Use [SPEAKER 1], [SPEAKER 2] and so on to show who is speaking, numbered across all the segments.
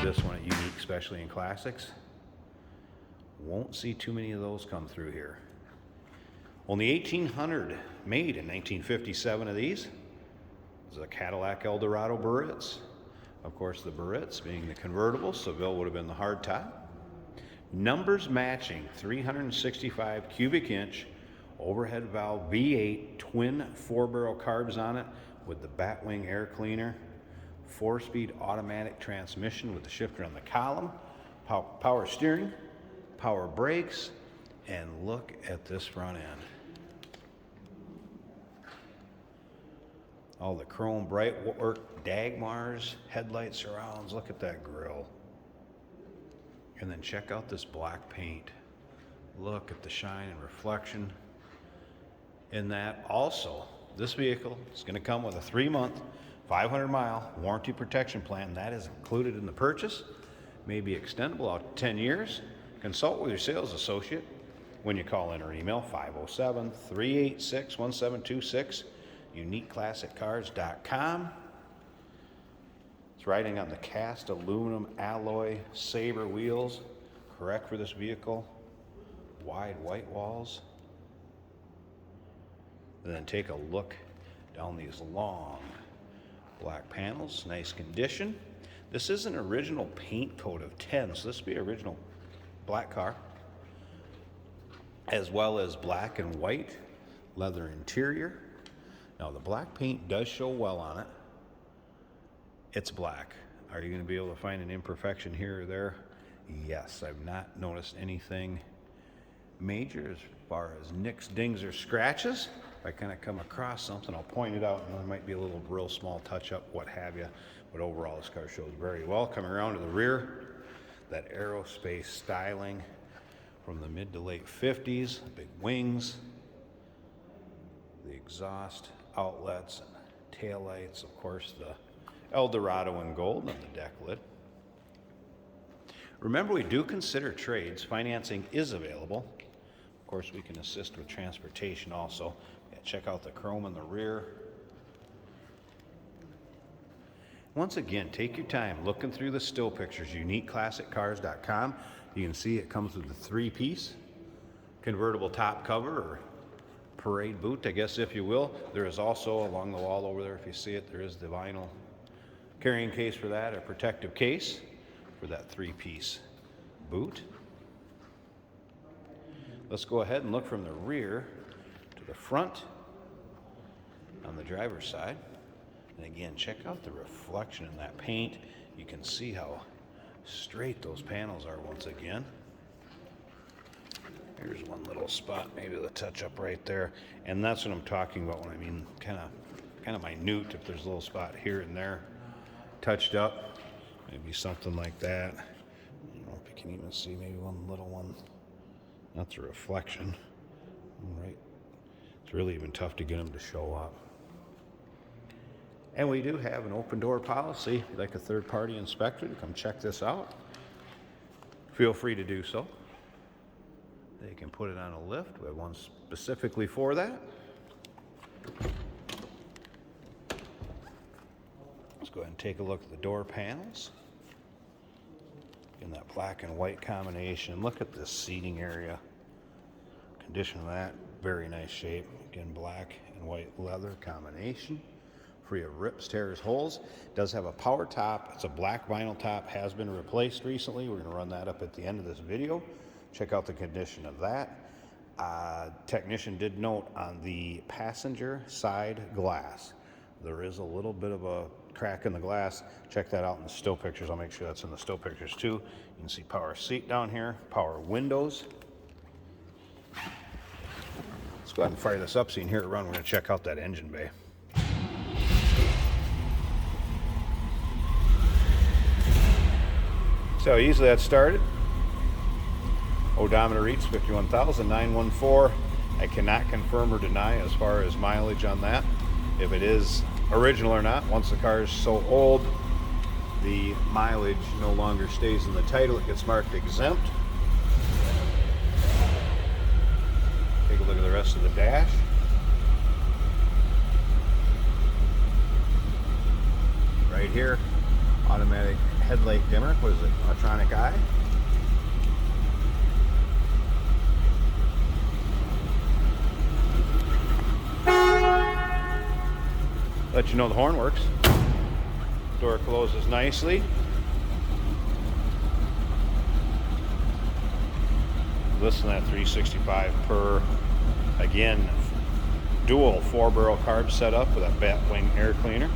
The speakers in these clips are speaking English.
[SPEAKER 1] this one at Unique, especially in classics. Won't see too many of those come through here. Only 1,800 made in 1957 of these. This is a Cadillac Eldorado Biarritz. Of course, the Biarritz being the convertible, Seville would have been the hardtop. Numbers matching, 365 cubic inch overhead valve V8 twin 4-barrel carbs on it with the Batwing air cleaner, 4-speed automatic transmission with the shifter on the column, power steering, power brakes, and look at this front end. All the chrome bright work, Dagmars, headlight surrounds, look at that grille. And then check out this black paint. Look at the shine and reflection in that. Also, this vehicle is going to come with a 3-month, 500-mile warranty protection plan. That is included in the purchase. May be extendable out to 10 years. Consult with your sales associate when you call in or email 507-386-1726, uniqueclassiccars.com. It's riding on the cast aluminum alloy Sabre wheels, correct for this vehicle. Wide white walls. And then take a look down these long black panels, nice condition. This is an original paint coat of 10, so this would be original black car, as well as black and white leather interior. Now the black paint does show well on it. It's black. Are you going to be able to find an imperfection here or there? Yes, I've not noticed anything major as far as nicks, dings, or scratches. If I kind of come across something, I'll point it out, and there might be a little real small touch-up, what have you. But overall, this car shows very well. Coming around to the rear, that aerospace styling from the mid to late 50s, big wings, the exhaust outlets and taillights, of course, the Eldorado in gold on the deck lid. Remember, we do consider trades. Financing is available. Of course, we can assist with transportation also. Yeah, check out the chrome in the rear. Once again, take your time looking through the still pictures, uniqueclassiccars.com. You can see it comes with a 3-piece convertible top cover, or parade boot, I guess, if you will. There is also along the wall over there, if you see it, there is the vinyl carrying case for that, a protective case for that 3-piece boot. Let's go ahead and look from the rear to the front on the driver's side. And again, check out the reflection in that paint. You can see how straight those panels are once again. Here's one little spot, maybe the touch up right there. And that's what I'm talking about when I mean kind of minute. If there's a little spot here and there touched up, maybe something like that. I don't know if you can even see maybe one little one. That's a reflection. Right. It's really even tough to get them to show up. And we do have an open door policy. If you'd like a third-party inspector to come check this out, feel free to do so. They can put it on a lift. We have one specifically for that. Let's go ahead and take a look at the door panels. In that black and white combination. Look at this seating area. Condition of that, very nice shape. Again, black and white leather combination. Free of rips, tears, holes. Does have a power top. It's a black vinyl top, has been replaced recently. We're going to run that up at the end of this video. Check out the condition of that. Technician did note on the passenger side glass, there is a little bit of a crack in the glass. Check that out in the still pictures. I'll make sure that's in the still pictures too. You can see power seat down here, power windows. Let's go ahead and fire this up so you can hear it run. We're going to check out that engine bay. So easily that started. Odometer reads 51,914. I cannot confirm or deny as far as mileage on that, if it is original or not. Once the car is so old, the mileage no longer stays in the title. It gets marked exempt. Take a look at the rest of the dash. Right here, automatic headlight dimmer. What is it? Electronic eye. Let you know the horn works. Door closes nicely. Listen to that 365 per, again, dual 4-barrel carb setup with that Batwing air cleaner.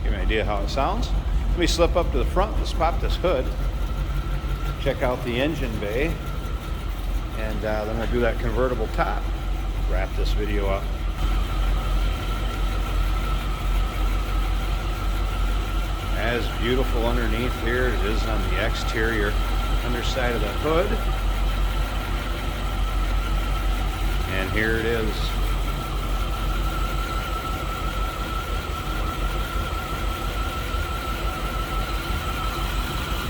[SPEAKER 1] Give me an idea how it sounds. Let me slip up to the front. Let's pop this hood. Check out the engine bay. And then I'll do that convertible top. Wrap this video up. As beautiful underneath here it is on the exterior underside of the hood. And here it is.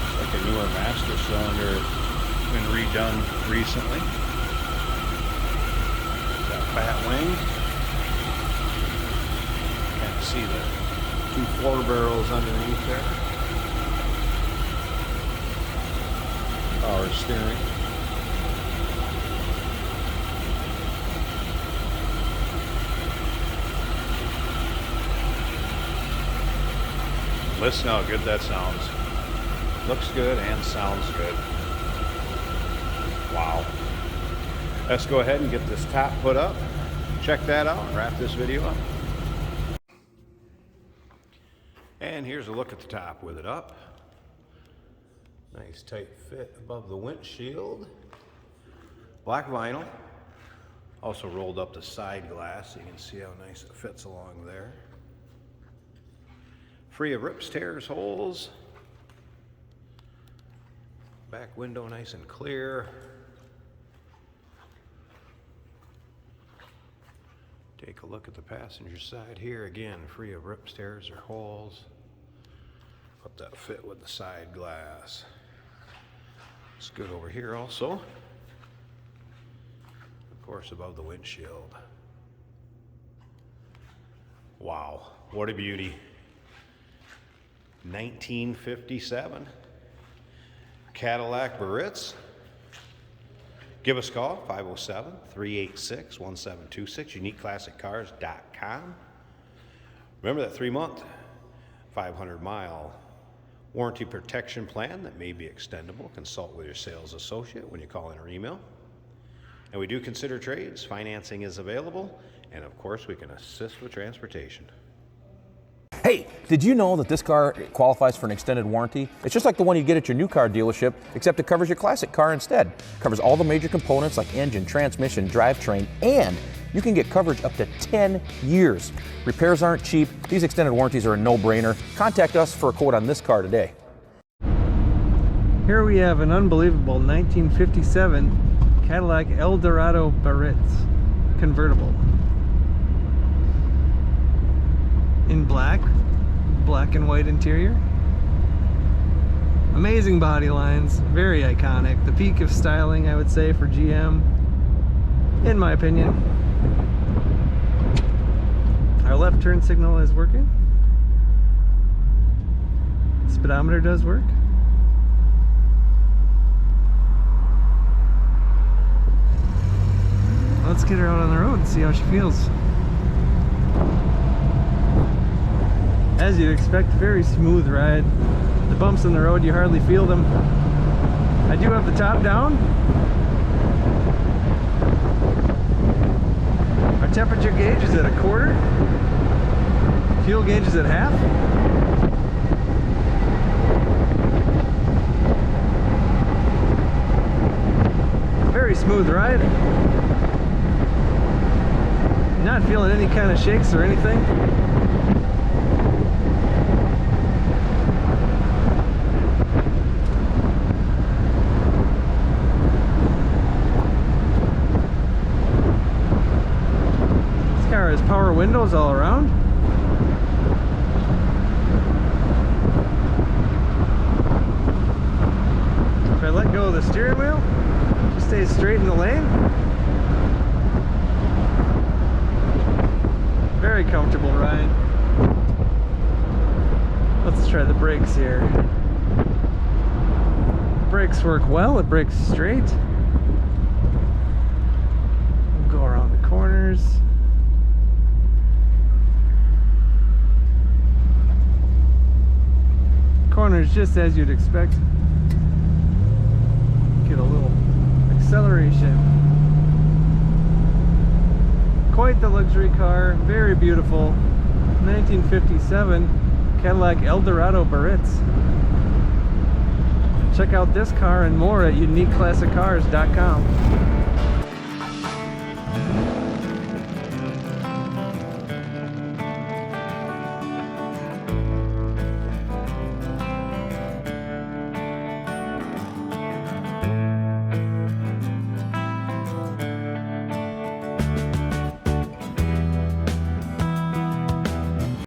[SPEAKER 1] It's like a newer master cylinder, been redone recently. That Batwing. Can't see the 2 4-barrels underneath there. Power steering. Listen how good that sounds. Looks good and sounds good. Wow. Let's go ahead and get this top put up. Check that out and wrap this video up. And here's a look at the top with it up. Nice tight fit above the windshield. Black vinyl. Also rolled up the side glass so you can see how nice it fits along there. Free of rips, tears, holes. Back window nice and clear. Take a look at the passenger side here. Again, free of rips, tears, or holes. Let that fit with the side glass. It's good over here also. Of course, above the windshield. Wow, what a beauty. 1957 Cadillac Biarritz. Give us a call, 507-386-1726, uniqueclassiccars.com. Remember that 3-month, 500-mile warranty protection plan that may be extendable. Consult with your sales associate when you call in or email. And we do consider trades. Financing is available. And of course, we can assist with transportation.
[SPEAKER 2] Hey, did you know that this car qualifies for an extended warranty? It's just like the one you get at your new car dealership, except it covers your classic car instead. It covers all the major components like engine, transmission, drivetrain, and you can get coverage up to 10 years. Repairs aren't cheap. These extended warranties are a no-brainer. Contact us for a quote on this car today.
[SPEAKER 3] Here we have an unbelievable 1957 Cadillac Eldorado Biarritz convertible. In black and white interior. Amazing body lines, very iconic. The peak of styling, I would say, for GM, in my opinion. Our left turn signal is working. Speedometer does work. Let's get her out on the road and see how she feels. As you'd expect, very smooth ride. The bumps in the road, you hardly feel them. I do have the top down. Our temperature gauge is at 1/4. Fuel gauge is at 1/2. Very smooth ride. Not feeling any kind of shakes or anything. Has power windows all around. If I let go of the steering wheel, it stays straight in the lane. Very comfortable ride. Let's try the brakes here. Brakes work well, it brakes straight. We'll go around the corners. Corners just as you'd expect. Get a little acceleration. Quite the luxury car, very beautiful. 1957 Cadillac Eldorado Biarritz. Check out this car and more at uniqueclassiccars.com.